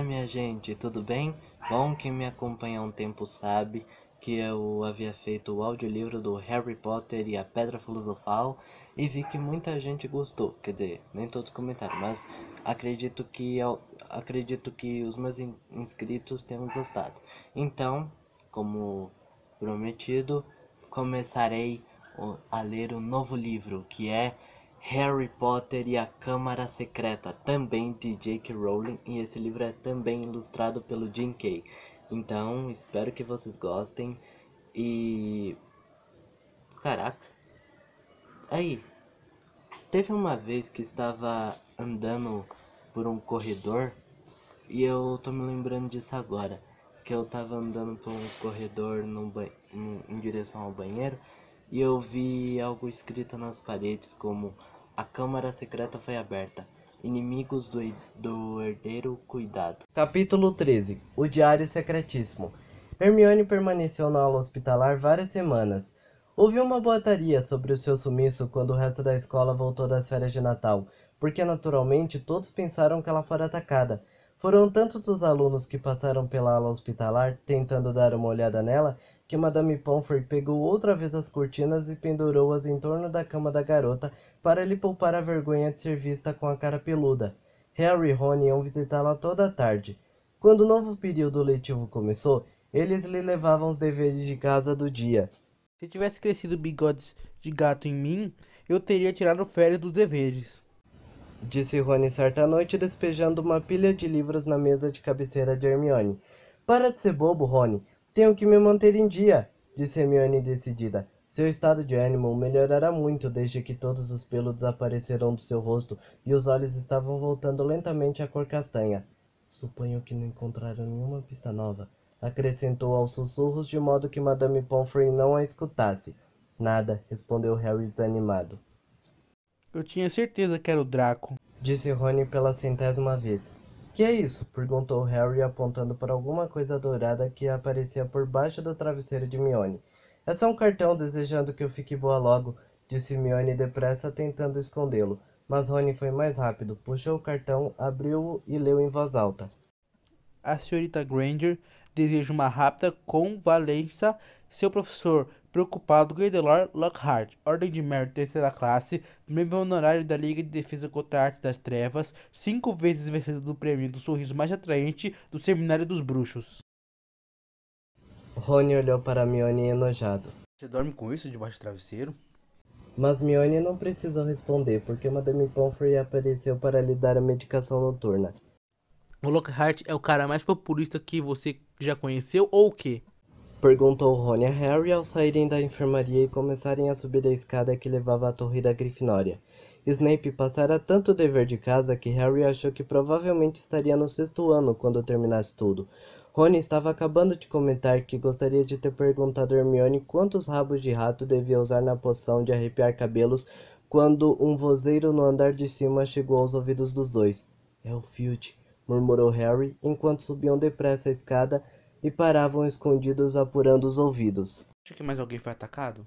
minha gente, tudo bem? Bom, quem me acompanha há um tempo sabe que eu havia feito o audiolivro do Harry Potter e a Pedra Filosofal e vi que muita gente gostou. Quer dizer, nem todos comentaram, mas acredito que os meus inscritos tenham gostado. Então, como prometido, começarei a ler o novo livro, que é Harry Potter e a Câmara Secreta, também de J.K. Rowling, e esse livro é também ilustrado pelo Jim Kay. Então, espero que vocês gostem e... Caraca, aí, teve uma vez que estava andando por um corredor e eu tô me lembrando disso agora, que eu tava andando por um corredor em direção ao banheiro e eu vi algo escrito nas paredes como: a câmara secreta foi aberta. Inimigos do herdeiro, cuidado. Capítulo 13. O Diário Secretíssimo. Hermione permaneceu na aula hospitalar várias semanas. Houve uma boataria sobre o seu sumiço quando o resto da escola voltou das férias de Natal, porque naturalmente todos pensaram que ela fora atacada. Foram tantos os alunos que passaram pela aula hospitalar tentando dar uma olhada nela, que Madame Pomfrey pegou outra vez as cortinas e pendurou-as em torno da cama da garota para lhe poupar a vergonha de ser vista com a cara peluda. Harry e Ron iam visitá-la toda a tarde. Quando o novo período letivo começou, eles lhe levavam os deveres de casa do dia. Se tivesse crescido bigodes de gato em mim, eu teria tirado férias dos deveres, disse Rony certa noite, despejando uma pilha de livros na mesa de cabeceira de Hermione. Para de ser bobo, Rony. Tenho que me manter em dia, disse Hermione decidida. Seu estado de ânimo melhorara muito desde que todos os pelos desapareceram do seu rosto e os olhos estavam voltando lentamente à cor castanha. Suponho que não encontraram nenhuma pista nova, acrescentou aos sussurros, de modo que Madame Pomfrey não a escutasse. Nada, respondeu Harry desanimado. eu tinha certeza que era o Draco. Disse Rony pela 100ª vez. Que é isso? Perguntou Harry, apontando para alguma coisa dourada que aparecia por baixo do travesseiro de Hermione. É só um cartão desejando que eu fique boa logo, disse Hermione depressa, tentando escondê-lo. Mas Rony foi mais rápido, puxou o cartão, abriu-o e leu em voz alta. A senhorita Granger deseja uma rápida convalescença. Seu professor preocupado, Grindelwald Lockhart, Ordem de Mérito terceira classe, membro honorário da Liga de Defesa contra a Arte das Trevas, 5 vezes vencedor do prêmio do sorriso mais atraente do Seminário dos Bruxos. Rony olhou para Hermione enojado. Você dorme com isso debaixo do travesseiro? Mas Hermione não precisou responder, porque Madame Pomfrey apareceu para lhe dar a medicação noturna. O Lockhart é o cara mais populista que você já conheceu ou o quê? Perguntou Rony a Harry ao saírem da enfermaria e começarem a subir a escada que levava à torre da Grifinória. Snape passara tanto dever de casa que Harry achou que provavelmente estaria no 6º ano quando terminasse tudo. Rony estava acabando de comentar que gostaria de ter perguntado a Hermione quantos rabos de rato devia usar na poção de arrepiar cabelos quando um vozeiro no andar de cima chegou aos ouvidos dos dois. É o Filch, murmurou Harry, enquanto subiam depressa a escada e paravam escondidos apurando os ouvidos. Acha que mais alguém foi atacado?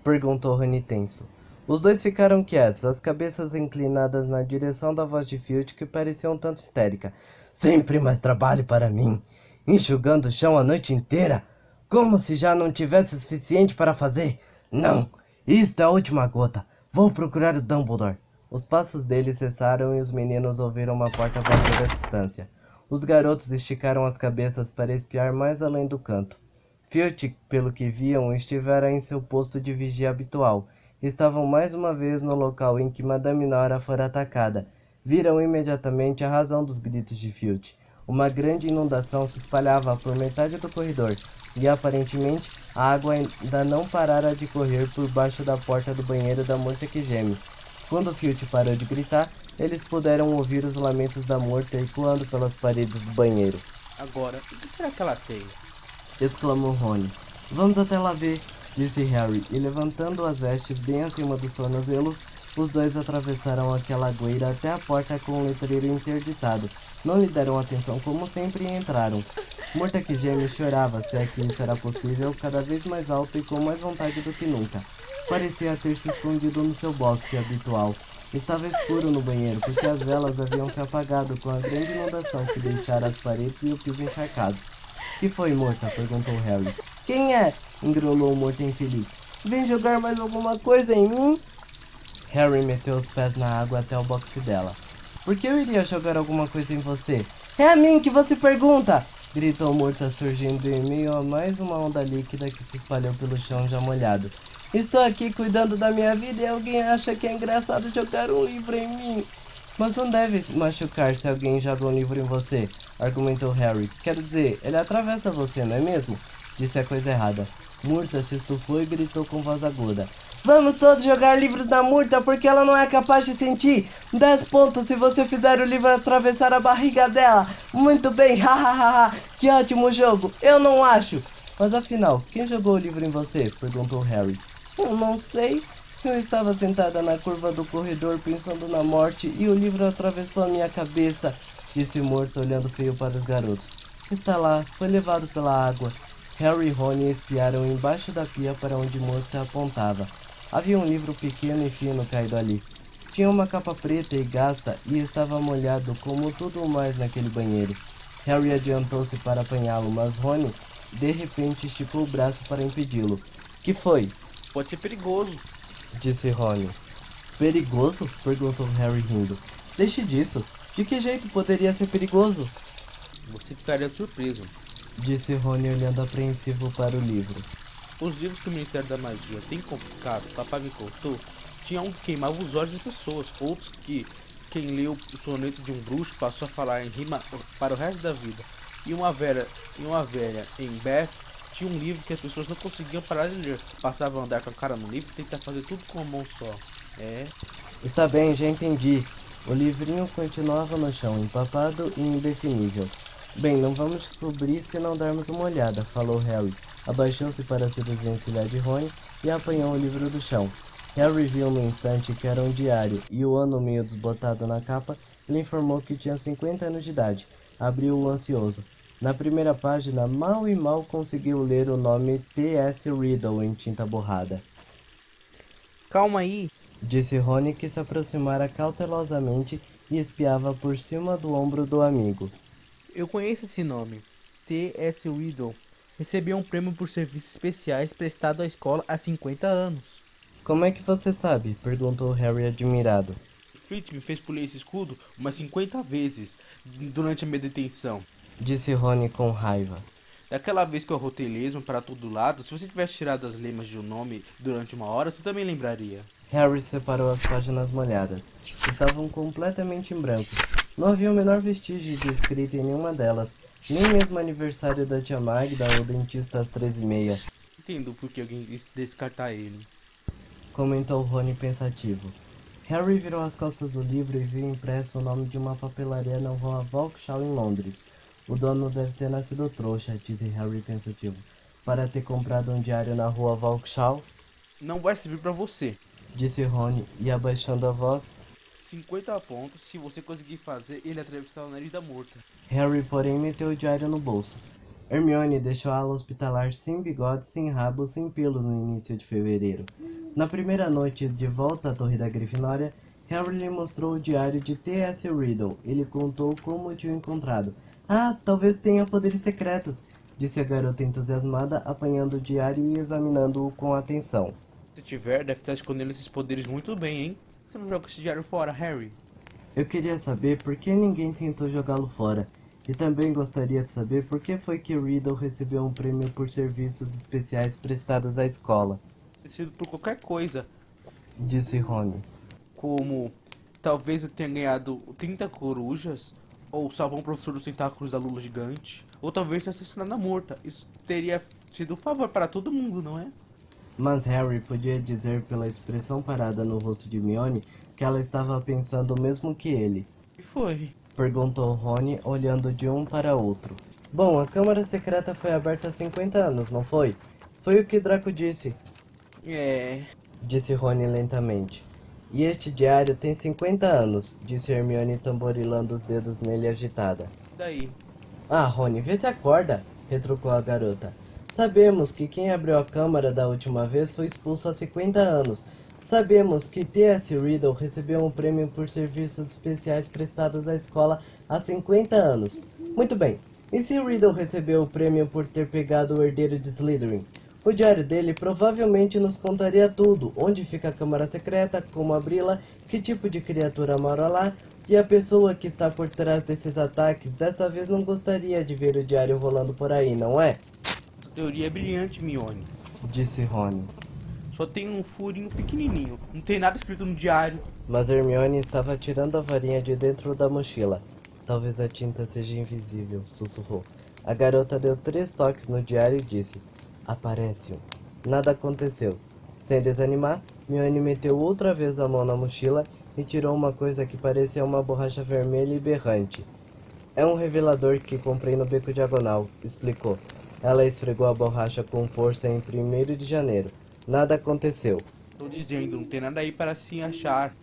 Perguntou Rony tenso. Os dois ficaram quietos, as cabeças inclinadas na direção da voz de Filch, que parecia um tanto histérica. Sempre mais trabalho para mim, enxugando o chão a noite inteira, como se já não tivesse o suficiente para fazer. Não, isto é a última gota. Vou procurar o Dumbledore. Os passos deles cessaram e os meninos ouviram uma porta bater à distância. Os garotos esticaram as cabeças para espiar mais além do canto. Filch, pelo que viam, estivera em seu posto de vigia habitual. Estavam mais uma vez no local em que Madame Nora fora atacada. Viram imediatamente a razão dos gritos de Filch. Uma grande inundação se espalhava por metade do corredor, e aparentemente a água ainda não parara de correr por baixo da porta do banheiro da morta que geme. Quando Filch parou de gritar, eles puderam ouvir os lamentos da morta ecoando pelas paredes do banheiro. Agora, o que será que ela tem? Exclamou Rony. Vamos até lá ver, disse Harry, e levantando as vestes bem acima dos tornozelos, os dois atravessaram aquela goeira até a porta com um letreiro interditado. Não lhe deram atenção como sempre e entraram. Morta que geme chorava, se é que isso era possível, cada vez mais alto e com mais vontade do que nunca. Parecia ter se escondido no seu boxe habitual. Estava escuro no banheiro, porque as velas haviam se apagado com a grande inundação que deixara as paredes e o piso encharcados. Que foi, Morta? Perguntou Harry. Quem é? Engrolou o Morto infeliz. Vem jogar mais alguma coisa em mim? Harry meteu os pés na água até o boxe dela. Por que eu iria jogar alguma coisa em você? É a mim que você pergunta! Gritou Morta, surgindo em meio a mais uma onda líquida que se espalhou pelo chão já molhado. Estou aqui cuidando da minha vida e alguém acha que é engraçado jogar um livro em mim. Mas não deve se machucar se alguém joga um livro em você, argumentou Harry. Quero dizer, ele atravessa você, não é mesmo? Disse a coisa errada. Murta se estufou e gritou com voz aguda. Vamos todos jogar livros na Murta porque ela não é capaz de sentir. 10 pontos se você fizer o livro atravessar a barriga dela. Muito bem, hahaha, que ótimo jogo. Eu não acho. Mas afinal, quem jogou o livro em você? Perguntou Harry. Eu não sei. Eu estava sentada na curva do corredor pensando na morte e o livro atravessou a minha cabeça, disse Morto olhando feio para os garotos. Está lá, foi levado pela água. Harry e Rony espiaram embaixo da pia para onde Morto apontava. Havia um livro pequeno e fino caído ali. Tinha uma capa preta e gasta e estava molhado como tudo mais naquele banheiro. Harry adiantou-se para apanhá-lo, mas Rony de repente esticou o braço para impedi-lo. Que foi? Pode ser perigoso, Disse Rony. Perigoso? Perguntou Harry rindo. Deixe disso. De que jeito poderia ser perigoso? você ficaria surpreso. Disse Rony olhando apreensivo para o livro. Os livros que o Ministério da Magia tem confiscado, papai me contou, tinha um que queimava os olhos das pessoas, outros que quem leu o soneto de um bruxo passou a falar em rima para o resto da vida. E uma velha em Bath tinha um livro que as pessoas não conseguiam parar de ler. Passavam a andar com a cara no livro e tentar fazer tudo com uma mão só. Está bem, já entendi. O livrinho continuava no chão, empapado e indefinível. Bem, não vamos descobrir se não darmos uma olhada, falou Harry. Abaixou-se para se desvencilhar de Rony e apanhou o livro do chão. Harry viu no instante que era um diário, e o ano meio desbotado na capa lhe informou que tinha 50 anos de idade. Abriu-o ansioso. Na primeira página, mal e mal conseguiu ler o nome T.S. Riddle em tinta borrada. Calma aí, Disse Rony, que se aproximara cautelosamente e espiava por cima do ombro do amigo. eu conheço esse nome. T.S. Riddle. Recebeu um prêmio por serviços especiais prestado à escola há 50 anos. Como é que você sabe? Perguntou Harry admirado. Fritz me fez polir esse escudo umas 50 vezes durante a minha detenção. Disse Rony com raiva. Daquela vez que eu arrotei lesma para todo lado, se você tivesse tirado as lemas de um nome durante uma hora, você também lembraria. Harry separou as páginas molhadas. Estavam completamente em branco. Não havia o menor vestígio de escrita em nenhuma delas. Nem mesmo aniversário da tia Magda ou dentista às 13h30. Entendo por que alguém quis descartar ele. Comentou Rony pensativo. Harry virou as costas do livro e viu impresso o nome de uma papelaria na rua Vauxhall em Londres. O dono deve ter nascido trouxa, disse Harry pensativo, para ter comprado um diário na rua Vauxhall. Não vai servir para você. Disse Rony, e abaixando a voz, 50 pontos se você conseguir fazer ele atravessar o nariz da morta. Harry, porém, meteu o diário no bolso. Hermione deixou a ala hospitalar sem bigode, sem rabo, sem pelos no início de fevereiro. Na primeira noite de volta à Torre da Grifinória, Harry lhe mostrou o diário de T.S. Riddle. Ele contou como o tinha encontrado. Ah, talvez tenha poderes secretos, disse a garota entusiasmada, apanhando o diário e examinando-o com atenção. Se tiver, deve estar escondendo esses poderes muito bem, hein? Você não joga esse diário fora, Harry? Eu queria saber por que ninguém tentou jogá-lo fora. E também gostaria de saber por que foi que Riddle recebeu um prêmio por serviços especiais prestados à escola, Ter sido por qualquer coisa, disse Rony. como talvez eu tenha ganhado 30 corujas, ou salvar um professor dos tentáculos da Lula gigante, ou talvez ter assassinado a morta. Isso teria sido um favor para todo mundo, não é? Mas Harry podia dizer pela expressão parada no rosto de Hermione que ela estava pensando o mesmo que ele. E foi. Perguntou Rony, olhando de um para outro. Bom, a Câmara Secreta foi aberta há 50 anos, não foi? Foi o que Draco disse, disse Rony lentamente. E este diário tem 50 anos, disse Hermione tamborilando os dedos nele agitada. Daí? Ah, Rony, vê se acorda, retrucou a garota. Sabemos que quem abriu a câmara da última vez foi expulso há 50 anos. Sabemos que T.S. Riddle recebeu um prêmio por serviços especiais prestados à escola há 50 anos. Muito bem, e se Riddle recebeu o prêmio por ter pegado o herdeiro de Slytherin? O diário dele provavelmente nos contaria tudo, onde fica a câmara secreta, como abri-la, que tipo de criatura mora lá, e a pessoa que está por trás desses ataques dessa vez não gostaria de ver o diário rolando por aí, não é? Essa teoria é brilhante, Mione. Disse Rony. Só tem um furinho pequenininho, não tem nada escrito no diário. Mas Hermione estava tirando a varinha de dentro da mochila. Talvez a tinta seja invisível, sussurrou. A garota deu 3 toques no diário e disse: Aparece-um. Nada aconteceu. Sem desanimar, Hermione meteu outra vez a mão na mochila e tirou uma coisa que parecia uma borracha vermelha e berrante. É um revelador que comprei no Beco Diagonal, explicou. Ela esfregou a borracha com força em 1º de janeiro. Nada aconteceu. Tô dizendo, não tem nada aí para se achar.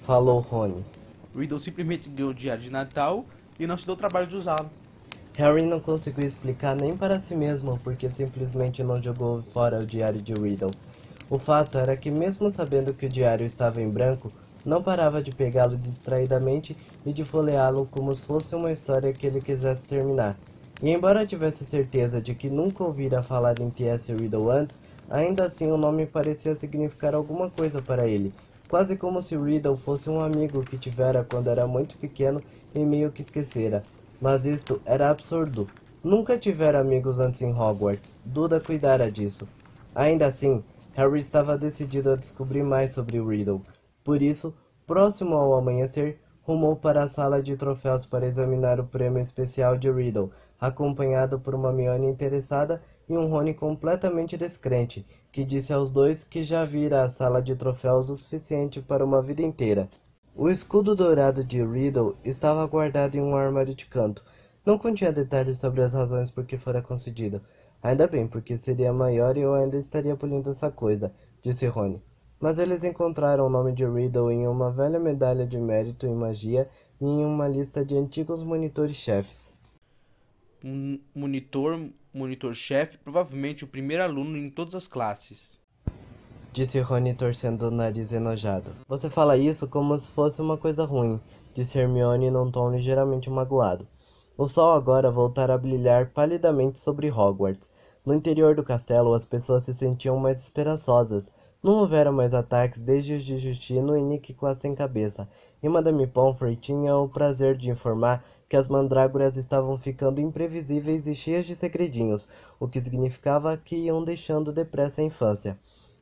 Falou Rony. Riddle simplesmente ganhou o diário de Natal e não se deu o trabalho de usá-lo. Harry não conseguiu explicar nem para si mesmo porque simplesmente não jogou fora o diário de Riddle. O fato era que, mesmo sabendo que o diário estava em branco, não parava de pegá-lo distraidamente e de folheá-lo como se fosse uma história que ele quisesse terminar. E embora tivesse certeza de que nunca ouvira falar em T.S. Riddle antes, ainda assim o nome parecia significar alguma coisa para ele, quase como se Riddle fosse um amigo que tivera quando era muito pequeno e meio que esquecera. Mas isto era absurdo. Nunca tivera amigos antes em Hogwarts. Duda cuidara disso. Ainda assim, Harry estava decidido a descobrir mais sobre Riddle. Por isso, próximo ao amanhecer, rumou para a sala de troféus para examinar o prêmio especial de Riddle, acompanhado por uma Hermione interessada e um Rony completamente descrente, que disse aos dois que já vira a sala de troféus o suficiente para uma vida inteira. O escudo dourado de Riddle estava guardado em um armário de canto. Não continha detalhes sobre as razões por que fora concedido. Ainda bem, porque seria maior e eu ainda estaria polindo essa coisa, disse Rony. Mas eles encontraram o nome de Riddle em uma velha medalha de mérito em magia e em uma lista de antigos monitores-chefes. Um monitor-chefe, provavelmente o primeiro aluno em todas as classes. Disse Rony torcendo o nariz enojado. Você fala isso como se fosse uma coisa ruim, disse Hermione num tom ligeiramente magoado. O sol agora voltara a brilhar palidamente sobre Hogwarts. No interior do castelo as pessoas se sentiam mais esperançosas. Não houvera mais ataques desde os de Justino e Nick quase sem cabeça, e Madame Pomfrey tinha o prazer de informar que as mandrágoras estavam ficando imprevisíveis e cheias de segredinhos, o que significava que iam deixando depressa a infância.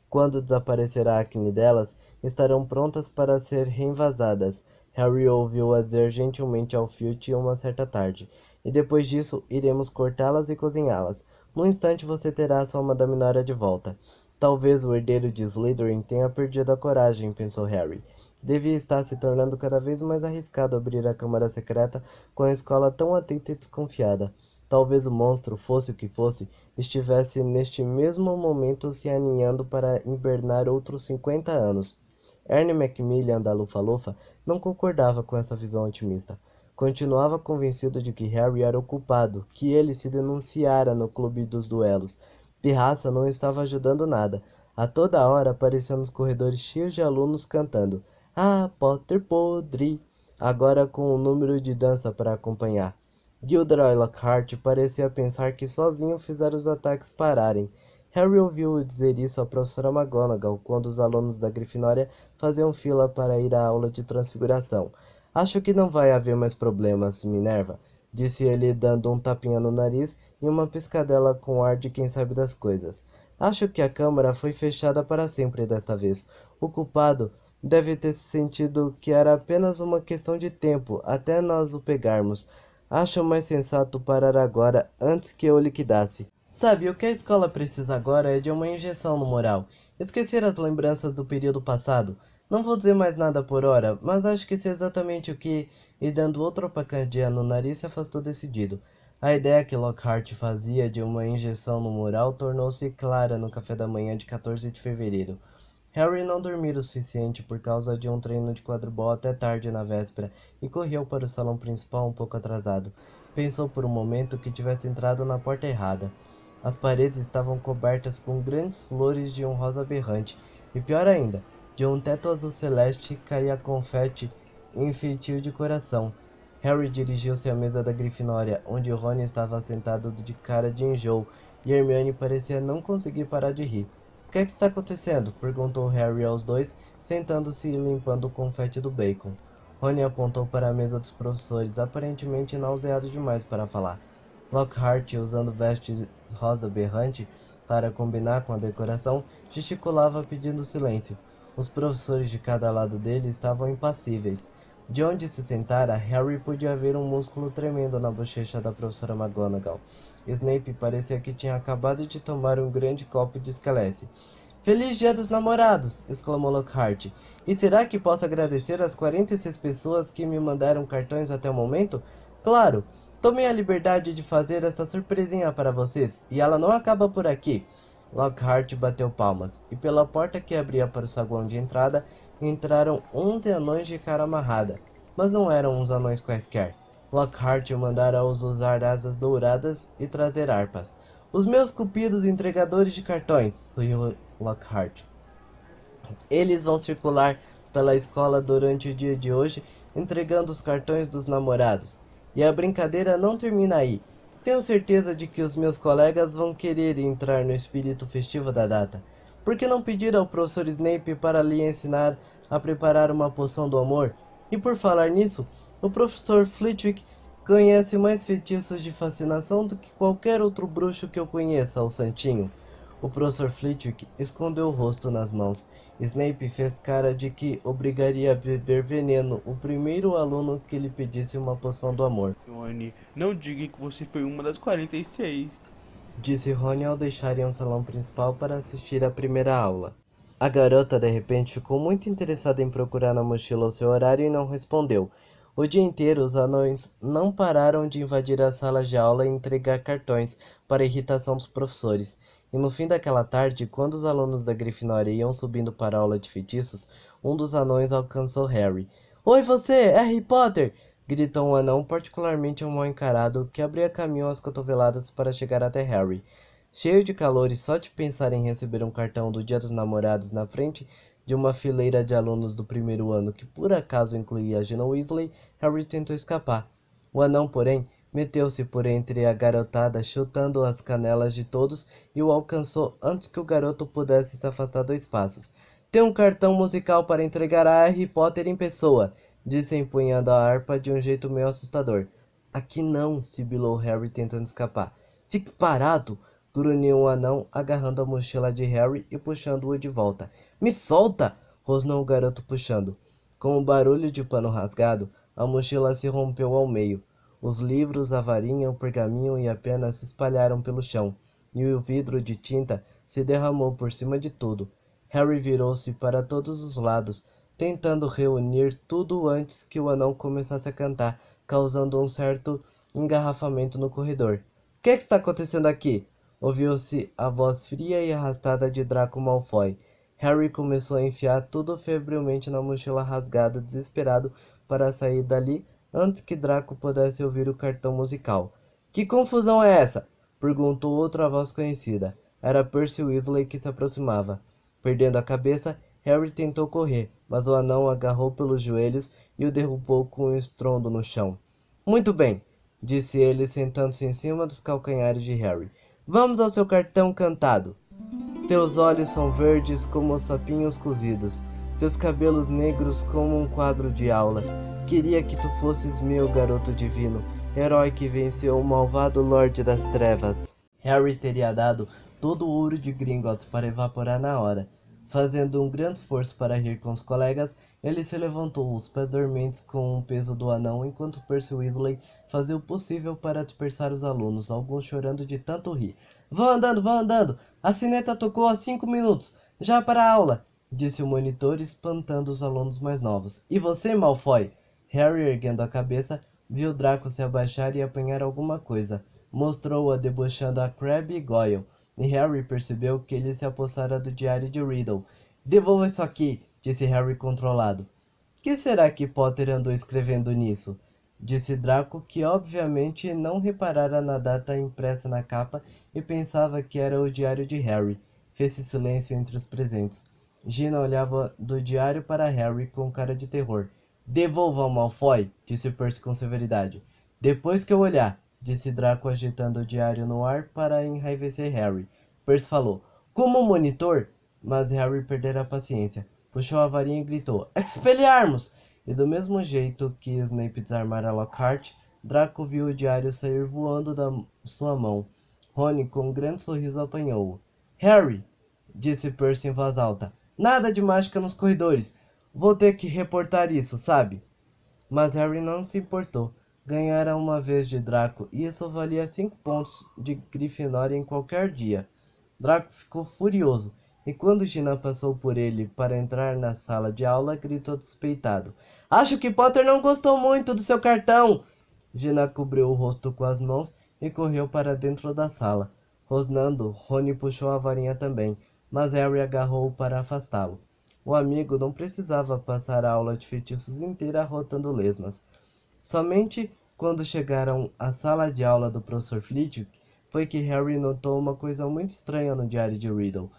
Quando desaparecer a acne delas, estarão prontas para ser reinvasadas. Harry ouviu-a dizer gentilmente ao Filch uma certa tarde. E depois disso, iremos cortá-las e cozinhá-las. Num instante você terá sua Madame Nora de volta. Talvez o herdeiro de Slytherin tenha perdido a coragem, pensou Harry. Devia estar se tornando cada vez mais arriscado abrir a câmara secreta com a escola tão atenta e desconfiada. Talvez o monstro, fosse o que fosse, estivesse neste mesmo momento se aninhando para hibernar outros 50 anos. Ernie Macmillan da Lufa-Lufa não concordava com essa visão otimista. Continuava convencido de que Harry era o culpado, que ele se denunciara no clube dos duelos. Pirraça não estava ajudando nada. A toda hora aparecia nos corredores cheios de alunos cantando "Ah, Potter podre", agora com um número de dança para acompanhar. Gilderoy Lockhart parecia pensar que sozinho fizera os ataques pararem. Harry ouviu dizer isso à professora McGonagall quando os alunos da Grifinória faziam fila para ir à aula de transfiguração. "Acho que não vai haver mais problemas, Minerva", disse ele dando um tapinha no nariz e uma piscadela com ar de quem sabe das coisas. "Acho que a câmara foi fechada para sempre desta vez. O culpado deve ter sentido que era apenas uma questão de tempo até nós o pegarmos. Acho mais sensato parar agora antes que eu liquidasse." Sabe, o que a escola precisa agora é de uma injeção no moral. Esquecer as lembranças do período passado. Não vou dizer mais nada por hora, mas acho que sei exatamente o que... E dando outra pacadinha no nariz, se afastou decidido. A ideia que Lockhart fazia de uma injeção no moral tornou-se clara no café da manhã de 14 de fevereiro. Harry não dormira o suficiente por causa de um treino de quadribol até tarde na véspera e correu para o salão principal um pouco atrasado. Pensou por um momento que tivesse entrado na porta errada. As paredes estavam cobertas com grandes flores de um rosa berrante, e pior ainda, De um teto azul celeste caía confete em feitio de coração. Harry dirigiu-se à mesa da Grifinória, onde Rony estava sentado de cara de enjoo, e Hermione parecia não conseguir parar de rir. "O que é que está acontecendo?" perguntou Harry aos dois, sentando-se e limpando o confete do bacon. Rony apontou para a mesa dos professores, aparentemente nauseado demais para falar. Lockhart, usando vestes rosa berrante para combinar com a decoração, gesticulava pedindo silêncio. Os professores de cada lado dele estavam impassíveis. De onde se sentara, Harry podia ver um músculo tremendo na bochecha da professora McGonagall. Snape parecia que tinha acabado de tomar um grande copo de escalece. "Feliz Dia dos Namorados!" exclamou Lockhart. "E será que posso agradecer às 46 pessoas que me mandaram cartões até o momento? Claro! Tomei a liberdade de fazer essa surpresinha para vocês, e ela não acaba por aqui." Lockhart bateu palmas, e pela porta que abria para o saguão de entrada, entraram 11 anões de cara amarrada. Mas não eram uns anões quaisquer. Lockhart mandara-os usar asas douradas e trazer harpas. "Os meus cupidos entregadores de cartões", sorriu Lockhart. "Eles vão circular pela escola durante o dia de hoje, entregando os cartões dos namorados. E a brincadeira não termina aí. Tenho certeza de que os meus colegas vão querer entrar no espírito festivo da data. Por que não pedir ao professor Snape para lhe ensinar a preparar uma poção do amor? E por falar nisso, o professor Flitwick conhece mais feitiços de fascinação do que qualquer outro bruxo que eu conheça, o santinho." O professor Flitwick escondeu o rosto nas mãos. Snape fez cara de que obrigaria a beber veneno o primeiro aluno que lhe pedisse uma poção do amor. Rony, não diga que você foi uma das 46. Disse Rony ao deixarem o salão principal para assistir à primeira aula. A garota, de repente, ficou muito interessada em procurar na mochila o seu horário e não respondeu. O dia inteiro, os anões não pararam de invadir as salas de aula e entregar cartões, para a irritação dos professores. E no fim daquela tarde, quando os alunos da Grifinória iam subindo para a aula de feitiços, um dos anões alcançou Harry. "Oi você, Harry Potter!" gritou um anão particularmente mal encarado, que abria caminho às cotoveladas para chegar até Harry. Cheio de calor e só de pensar em receber um cartão do Dia dos Namorados na frente de uma fileira de alunos do primeiro ano que por acaso incluía Gina Weasley, Harry tentou escapar. O anão, porém, meteu-se por entre a garotada, chutando as canelas de todos, e o alcançou antes que o garoto pudesse se afastar 2 passos. "Tem um cartão musical para entregar a Harry Potter em pessoa", disse empunhando a harpa de um jeito meio assustador. "Aqui não", sibilou Harry tentando escapar. "Fique parado", grunhiu um anão, agarrando a mochila de Harry e puxando-o de volta. "Me solta!" rosnou o garoto puxando. Com o barulho de pano rasgado, a mochila se rompeu ao meio. Os livros, a varinha, o pergaminho e a pena se espalharam pelo chão, e o vidro de tinta se derramou por cima de tudo. Harry virou-se para todos os lados, tentando reunir tudo antes que o anão começasse a cantar, causando um certo engarrafamento no corredor. "O que está acontecendo aqui?" ouviu-se a voz fria e arrastada de Draco Malfoy. Harry começou a enfiar tudo febrilmente na mochila rasgada, desesperado para sair dali antes que Draco pudesse ouvir o cartão musical. "Que confusão é essa?" perguntou outra voz conhecida. Era Percy Weasley que se aproximava. Perdendo a cabeça, Harry tentou correr, mas o anão agarrou pelos joelhos e o derrubou com um estrondo no chão. "Muito bem", disse ele, sentando-se em cima dos calcanhares de Harry. "Vamos ao seu cartão cantado. Teus olhos são verdes como os sapinhos cozidos, teus cabelos negros como um quadro de aula. Queria que tu fosses meu garoto divino, herói que venceu o malvado Lorde das Trevas." Harry teria dado todo o ouro de Gringotts para evaporar na hora. Fazendo um grande esforço para rir com os colegas, ele se levantou, os pés dormentes com o peso do anão, enquanto Percy Weasley fazia o possível para dispersar os alunos, alguns chorando de tanto rir. Vão andando! A sineta tocou há 5 minutos! Já para a aula!" disse o monitor, espantando os alunos mais novos. "E você, Malfoy?" Harry, erguendo a cabeça, viu Draco se abaixar e apanhar alguma coisa. Mostrou-a debochando a Crabbe e Goyle, e Harry percebeu que ele se apossara do diário de Riddle. "Devolva isso aqui", disse Harry controlado. "Que será que Potter andou escrevendo nisso?" disse Draco, que obviamente não reparara na data impressa na capa e pensava que era o diário de Harry. Fez-se silêncio entre os presentes. Gina olhava do diário para Harry com cara de terror. Devolva, Malfoy, disse Percy com severidade. Depois que eu olhar, disse Draco agitando o diário no ar para enraivecer Harry. Percy falou, como monitor? Mas Harry perdera a paciência. Puxou a varinha e gritou, Expelliarmus! E do mesmo jeito que Snape desarmara Lockhart, Draco viu o diário sair voando da sua mão. Rony, com um grande sorriso, apanhou-o. Harry, disse Percy em voz alta, nada de mágica nos corredores. Vou ter que reportar isso, sabe? Mas Harry não se importou. Ganhara uma vez de Draco e isso valia 5 pontos de Grifinória em qualquer dia. Draco ficou furioso e quando Gina passou por ele para entrar na sala de aula, gritou despeitado. Acho que Potter não gostou muito do seu cartão! Gina cobriu o rosto com as mãos e correu para dentro da sala. Rosnando, Rony puxou a varinha também, mas Harry agarrou-o para afastá-lo. O amigo não precisava passar a aula de feitiços inteira rotando lesmas. Somente quando chegaram à sala de aula do professor Flitwick foi que Harry notou uma coisa muito estranha no diário de Riddle.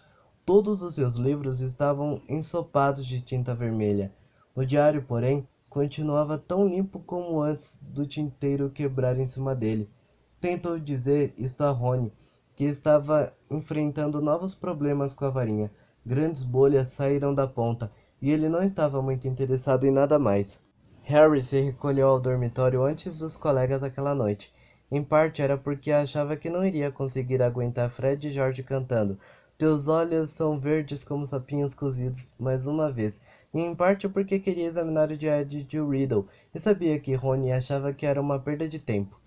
Todos os seus livros estavam ensopados de tinta vermelha. O diário, porém, continuava tão limpo como antes do tinteiro quebrar em cima dele. Tentou dizer isto a Rony, que estava enfrentando novos problemas com a varinha. Grandes bolhas saíram da ponta, e ele não estava muito interessado em nada mais. Harry se recolheu ao dormitório antes dos colegas aquela noite. Em parte era porque achava que não iria conseguir aguentar Fred e George cantando Teus olhos são verdes como sapinhos cozidos, mais uma vez, e em parte porque queria examinar o diário de Riddle e sabia que Rony achava que era uma perda de tempo.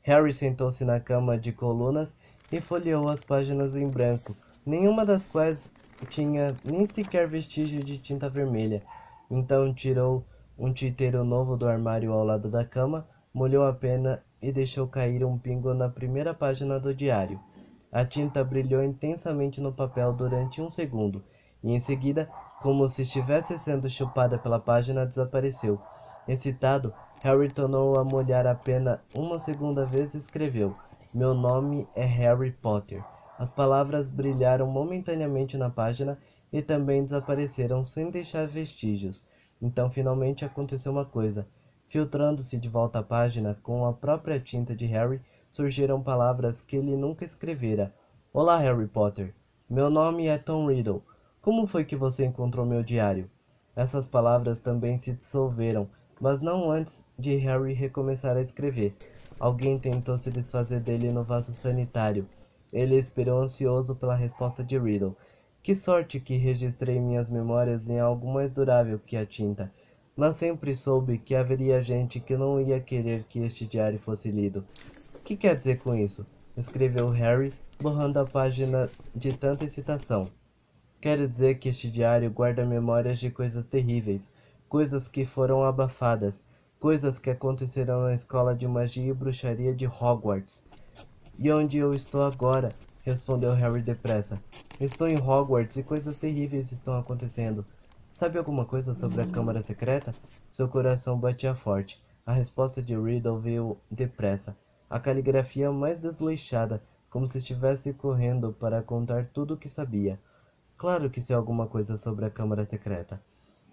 Harry sentou-se na cama de colunas e folheou as páginas em branco, nenhuma das quais tinha nem sequer vestígio de tinta vermelha. Então tirou um tinteiro novo do armário ao lado da cama, molhou a pena e deixou cair um pingo na primeira página do diário. A tinta brilhou intensamente no papel durante 1 segundo, e em seguida, como se estivesse sendo chupada pela página, desapareceu. Excitado, Harry tornou a molhar a pena uma segunda vez e escreveu: Meu nome é Harry Potter. As palavras brilharam momentaneamente na página e também desapareceram sem deixar vestígios. Então finalmente aconteceu uma coisa. Filtrando-se de volta à página, com a própria tinta de Harry, surgiram palavras que ele nunca escrevera. Olá, Harry Potter. Meu nome é Tom Riddle. Como foi que você encontrou meu diário? Essas palavras também se dissolveram, mas não antes de Harry recomeçar a escrever. Alguém tentou se desfazer dele no vaso sanitário. Ele esperou ansioso pela resposta de Riddle. Que sorte que registrei minhas memórias em algo mais durável que a tinta. Mas sempre soube que haveria gente que não ia querer que este diário fosse lido. O que quer dizer com isso? Escreveu Harry, borrando a página de tanta excitação. Quero dizer que este diário guarda memórias de coisas terríveis, coisas que foram abafadas, coisas que aconteceram na escola de magia e bruxaria de Hogwarts. E onde eu estou agora? Respondeu Harry depressa. Estou em Hogwarts e coisas terríveis estão acontecendo. Sabe alguma coisa sobre a Câmara Secreta? Seu coração batia forte. A resposta de Riddle veio depressa. A caligrafia mais desleixada, como se estivesse correndo para contar tudo o que sabia. Claro que sei alguma coisa sobre a Câmara Secreta.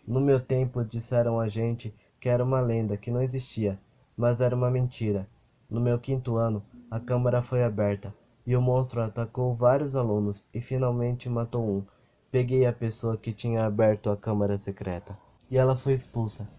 No meu tempo disseram a gente que era uma lenda, que não existia, mas era uma mentira. No meu 5º ano, a Câmara foi aberta, e o monstro atacou vários alunos e finalmente matou um. Peguei a pessoa que tinha aberto a Câmara Secreta, e ela foi expulsa.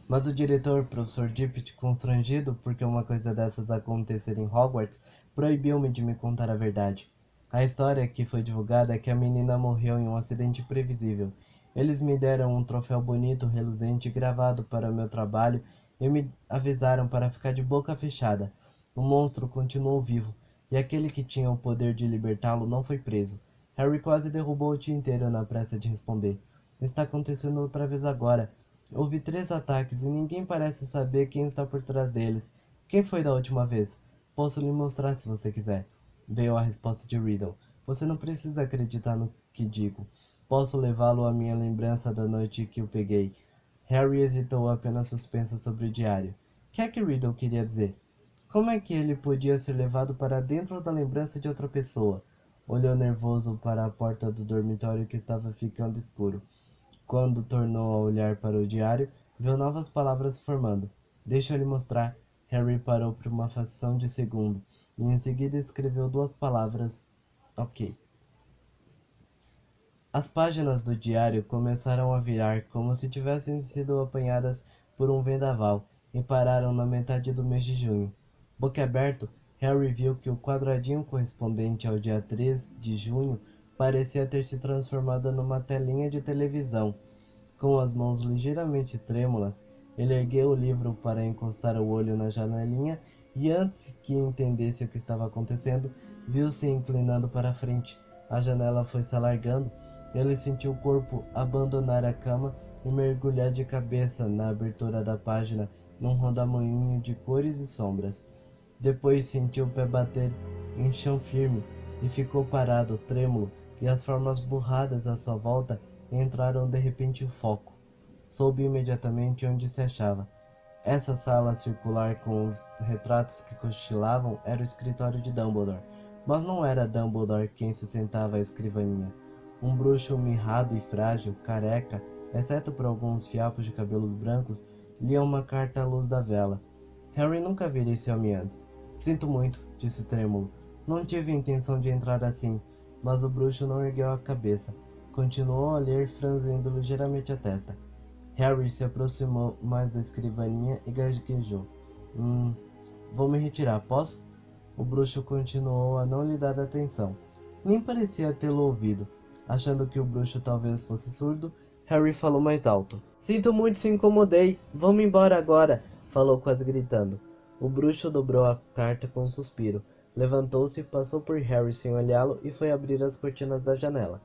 Mas o diretor, professor Dippet, constrangido porque uma coisa dessas acontecer em Hogwarts, proibiu-me de me contar a verdade. A história que foi divulgada é que a menina morreu em um acidente previsível. Eles me deram um troféu bonito, reluzente, gravado para o meu trabalho e me avisaram para ficar de boca fechada. O monstro continuou vivo, e aquele que tinha o poder de libertá-lo não foi preso. Harry quase derrubou o tinteiro na pressa de responder. Está acontecendo outra vez agora. Houve 3 ataques e ninguém parece saber quem está por trás deles. Quem foi da última vez? Posso lhe mostrar se você quiser. Veio a resposta de Riddle. Você não precisa acreditar no que digo. Posso levá-lo à minha lembrança da noite que o peguei. Harry hesitou, apenas suspensa sobre o diário. O que é que Riddle queria dizer? Como é que ele podia ser levado para dentro da lembrança de outra pessoa? Olhou nervoso para a porta do dormitório que estava ficando escuro. Quando tornou a olhar para o diário, viu novas palavras formando. Deixa eu lhe mostrar. Harry parou por uma fração de segundo e em seguida escreveu duas palavras. Ok. As páginas do diário começaram a virar como se tivessem sido apanhadas por um vendaval e pararam na metade do mês de junho. Boquiaberto, Harry viu que o quadradinho correspondente ao dia 3 de junho parecia ter se transformado numa telinha de televisão. Com as mãos ligeiramente trêmulas, ele ergueu o livro para encostar o olho na janelinha e, antes que entendesse o que estava acontecendo, viu-se inclinando para a frente. A janela foi se alargando. Ele sentiu o corpo abandonar a cama e mergulhar de cabeça na abertura da página num rodamuinho de cores e sombras. Depois sentiu o pé bater em chão firme e ficou parado, trêmulo, e as formas borradas à sua volta entraram de repente em foco. Soube imediatamente onde se achava. Essa sala circular com os retratos que cochilavam era o escritório de Dumbledore, mas não era Dumbledore quem se sentava à escrivaninha. Um bruxo mirrado e frágil, careca, exceto por alguns fiapos de cabelos brancos, lia uma carta à luz da vela. Harry nunca vira esse homem antes. Sinto muito, disse trêmulo. Não tive intenção de entrar assim, mas o bruxo não ergueu a cabeça. Continuou a ler, franzindo ligeiramente a testa. Harry se aproximou mais da escrivaninha e gaguejou. Vou me retirar, posso? O bruxo continuou a não lhe dar atenção. Nem parecia tê-lo ouvido. Achando que o bruxo talvez fosse surdo, Harry falou mais alto. Sinto muito se incomodei. Vamos embora agora, falou quase gritando. O bruxo dobrou a carta com um suspiro. Levantou-se, passou por Harry sem olhá-lo e foi abrir as cortinas da janela.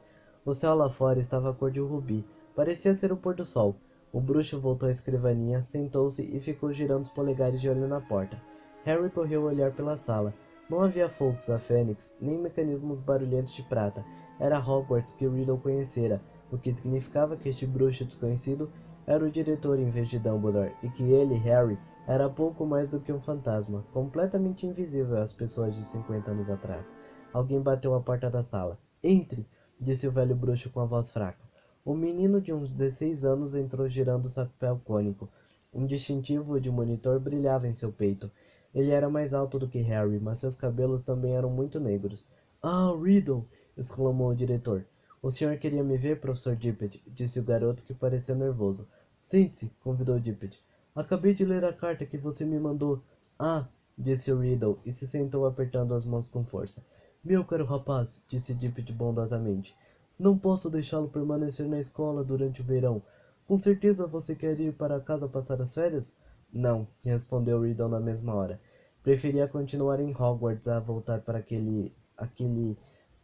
O céu lá fora estava cor de rubi. Parecia ser o pôr do sol. O bruxo voltou à escrivaninha, sentou-se e ficou girando os polegares de olho na porta. Harry correu a olhar pela sala. Não havia Fawkes, a Fênix, nem mecanismos barulhentos de prata. Era Hogwarts que Riddle conhecera, o que significava que este bruxo desconhecido era o diretor em vez de Dumbledore, e que ele, Harry, era pouco mais do que um fantasma, completamente invisível às pessoas de 50 anos atrás. Alguém bateu à porta da sala. Entre! Disse o velho bruxo com a voz fraca. Um menino de uns 16 anos entrou girando o chapéu cônico. Um distintivo de monitor brilhava em seu peito. Ele era mais alto do que Harry, mas seus cabelos também eram muito negros. Ah, Riddle! Exclamou o diretor. O senhor queria me ver, professor Dippet, disse o garoto que parecia nervoso. Sente-se, convidou Dippet. Acabei de ler a carta que você me mandou. Ah, disse o Riddle e se sentou apertando as mãos com força. Meu caro rapaz, disse Dippet bondosamente. Não posso deixá-lo permanecer na escola durante o verão. Com certeza você quer ir para casa passar as férias? Não, respondeu Riddle na mesma hora. Preferia continuar em Hogwarts a voltar para aquele...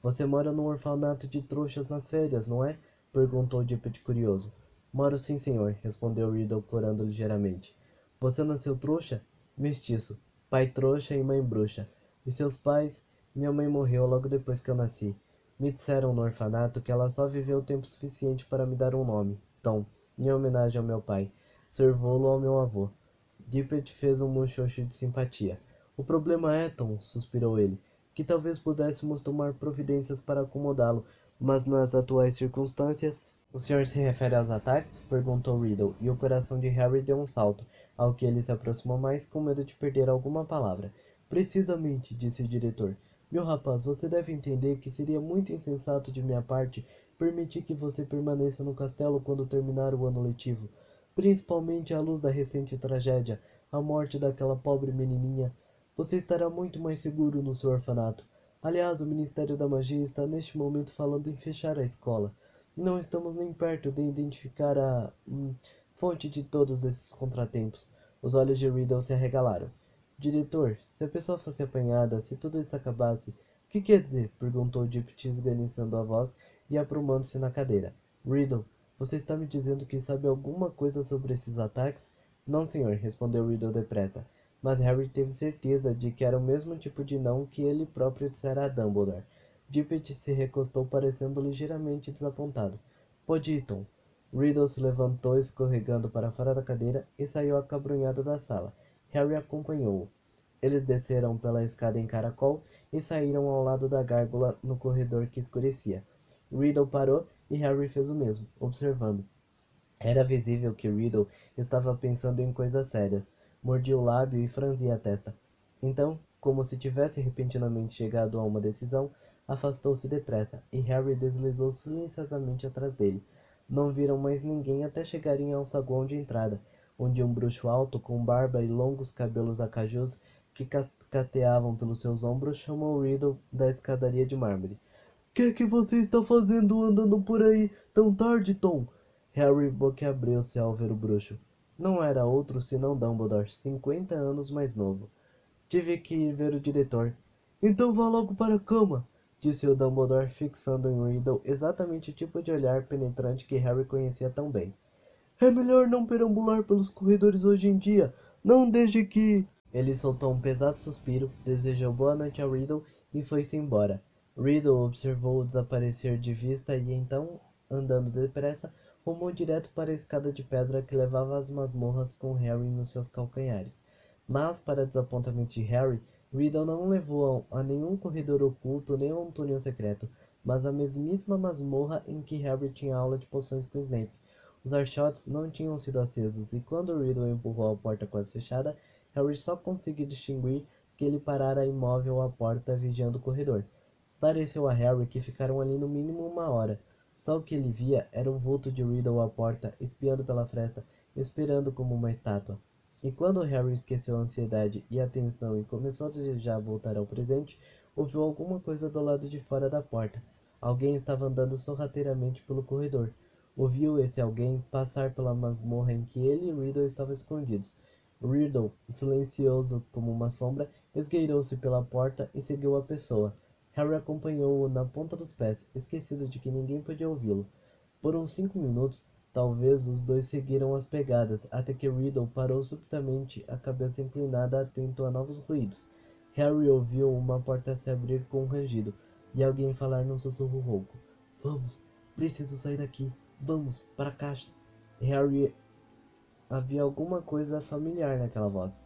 Você mora num orfanato de trouxas nas férias, não é? Perguntou Dippet curioso. Moro sim, senhor, respondeu Riddle corando ligeiramente. Você nasceu trouxa? Mestiço. Pai trouxa e mãe bruxa. E seus pais? Minha mãe morreu logo depois que eu nasci. Me disseram no orfanato que ela só viveu tempo suficiente para me dar um nome, Tom, em homenagem ao meu pai. Servou-lo ao meu avô. Dippet fez um muxoxo de simpatia. O problema é, Tom, suspirou ele, que talvez pudéssemos tomar providências para acomodá-lo, mas nas atuais circunstâncias... O senhor se refere aos ataques? Perguntou Riddle, e o coração de Harry deu um salto, ao que ele se aproximou mais com medo de perder alguma palavra. Precisamente, disse o diretor. Meu rapaz, você deve entender que seria muito insensato de minha parte permitir que você permaneça no castelo quando terminar o ano letivo, principalmente à luz da recente tragédia, a morte daquela pobre menininha. Você estará muito mais seguro no seu orfanato. Aliás, o Ministério da Magia está neste momento falando em fechar a escola. Não estamos nem perto de identificar a fonte de todos esses contratempos. Os olhos de Riddle se arregalaram. Diretor, se a pessoa fosse apanhada, se tudo isso acabasse, que quer dizer? Perguntou Dippet esganiçando a voz e aprumando-se na cadeira. Riddle, você está me dizendo que sabe alguma coisa sobre esses ataques? Não, senhor, respondeu Riddle depressa. Mas Harry teve certeza de que era o mesmo tipo de não que ele próprio dissera a Dumbledore. Dippet se recostou parecendo ligeiramente desapontado. Pode ir, Tom. Riddle se levantou escorregando para fora da cadeira e saiu acabrunhado da sala. Harry acompanhou-o. Eles desceram pela escada em caracol e saíram ao lado da gárgula no corredor que escurecia. Riddle parou e Harry fez o mesmo, observando. Era visível que Riddle estava pensando em coisas sérias. Mordia o lábio e franzia a testa. Então, como se tivesse repentinamente chegado a uma decisão, afastou-se depressa, e Harry deslizou silenciosamente atrás dele. Não viram mais ninguém até chegarem ao saguão de entrada, onde um bruxo alto, com barba e longos cabelos acajus que cascateavam pelos seus ombros, chamou Riddle da escadaria de mármore. Que você está fazendo andando por aí tão tarde, Tom? Harry boquiabriu-se ao ver o bruxo. Não era outro senão Dumbledore, 50 anos mais novo. Tive que ir ver o diretor. Então vá logo para a cama, disse o Dumbledore, fixando em Riddle exatamente o tipo de olhar penetrante que Harry conhecia tão bem. É melhor não perambular pelos corredores hoje em dia. Não desde que... Ele soltou um pesado suspiro, desejou boa noite a Riddle e foi-se embora. Riddle observou-o desaparecer de vista e então, andando depressa, rumou direto para a escada de pedra que levava às masmorras com Harry nos seus calcanhares. Mas, para desapontamento de Harry, Riddle não levou a nenhum corredor oculto nem a um túnel secreto, mas à mesmíssima masmorra em que Harry tinha aula de poções com Snape. Os archotes não tinham sido acesos, e quando Riddle empurrou a porta quase fechada, Harry só conseguiu distinguir que ele parara imóvel à porta, vigiando o corredor. Pareceu a Harry que ficaram ali no mínimo 1 hora. Só o que ele via era o vulto de Riddle à porta, espiando pela fresta, esperando como uma estátua. E quando Harry esqueceu a ansiedade e a tensão e começou a desejar voltar ao presente, ouviu alguma coisa do lado de fora da porta. Alguém estava andando sorrateiramente pelo corredor. Ouviu esse alguém passar pela masmorra em que ele e Riddle estavam escondidos. Riddle, silencioso como uma sombra, esgueirou-se pela porta e seguiu a pessoa. Harry acompanhou-o na ponta dos pés, esquecido de que ninguém podia ouvi-lo. Por uns 5 minutos, talvez, os dois seguiram as pegadas, até que Riddle parou subitamente, a cabeça inclinada, atento a novos ruídos. Harry ouviu uma porta se abrir com um rangido, e alguém falar num sussurro rouco. Vamos, preciso sair daqui. Vamos, para a caixa. Harry... Havia alguma coisa familiar naquela voz.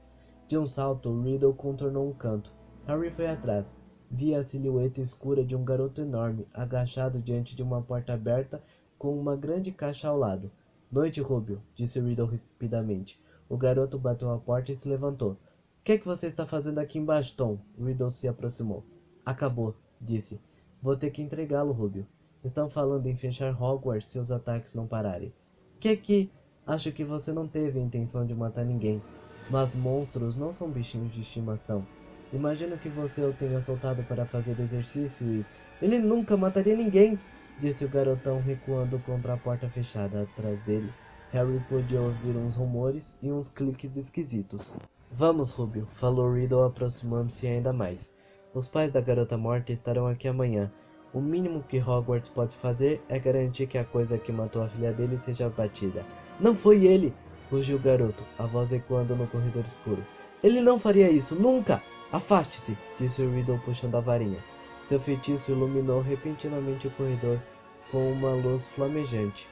De um salto, Riddle contornou um canto. Harry foi atrás. Via a silhueta escura de um garoto enorme, agachado diante de uma porta aberta, com uma grande caixa ao lado. Noite, Rubio, disse Riddle rapidamente. O garoto bateu à porta e se levantou. Que você está fazendo aqui embaixo, Tom? Riddle se aproximou. Acabou, disse. Vou ter que entregá-lo, Rubio. Estão falando em fechar Hogwarts se os ataques não pararem. Que... Acho que você não teve a intenção de matar ninguém. Mas monstros não são bichinhos de estimação. Imagino que você o tenha soltado para fazer exercício e... Ele nunca mataria ninguém, disse o garotão recuando contra a porta fechada atrás dele. Harry podia ouvir uns rumores e uns cliques esquisitos. Vamos, Rubio, falou Riddle aproximando-se ainda mais. Os pais da garota morta estarão aqui amanhã. O mínimo que Hogwarts pode fazer é garantir que a coisa que matou a filha dele seja abatida. Não foi ele! Rugiu o garoto, a voz ecoando no corredor escuro. Ele não faria isso, nunca! Afaste-se! Disse Riddle puxando a varinha. Seu feitiço iluminou repentinamente o corredor com uma luz flamejante.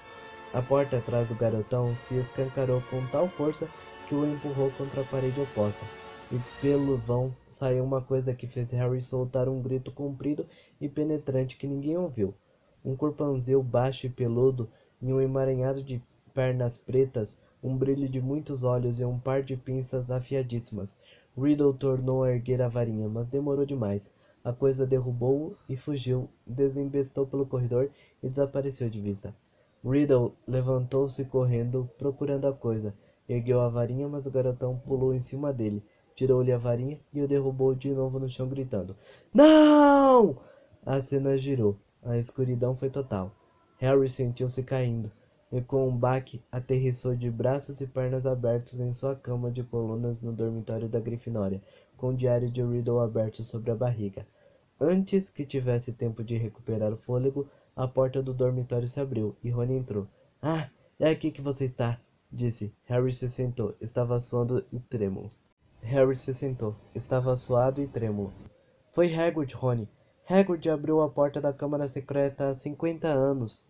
A porta atrás do garotão se escancarou com tal força que o empurrou contra a parede oposta. E pelo vão saiu uma coisa que fez Harry soltar um grito comprido e penetrante que ninguém ouviu. Um corpanzil baixo e peludo, em um emaranhado de pernas pretas, um brilho de muitos olhos e um par de pinças afiadíssimas. Riddle tornou a erguer a varinha, mas demorou demais. A coisa derrubou-o e fugiu, desembestou pelo corredor e desapareceu de vista. Riddle levantou-se correndo, procurando a coisa. Ergueu a varinha, mas o garotão pulou em cima dele. Tirou-lhe a varinha e o derrubou de novo no chão, gritando. Não! A cena girou. A escuridão foi total. Harry sentiu-se caindo, e com um baque aterrissou de braços e pernas abertos em sua cama de colunas no dormitório da Grifinória, com o diário de Riddle aberto sobre a barriga. Antes que tivesse tempo de recuperar o fôlego, a porta do dormitório se abriu e Rony entrou. Ah, é aqui que você está, disse. Harry se sentou. Estava suando e trêmulo. Foi Hagrid, Rony. Hagrid abriu a porta da Câmara Secreta há 50 anos.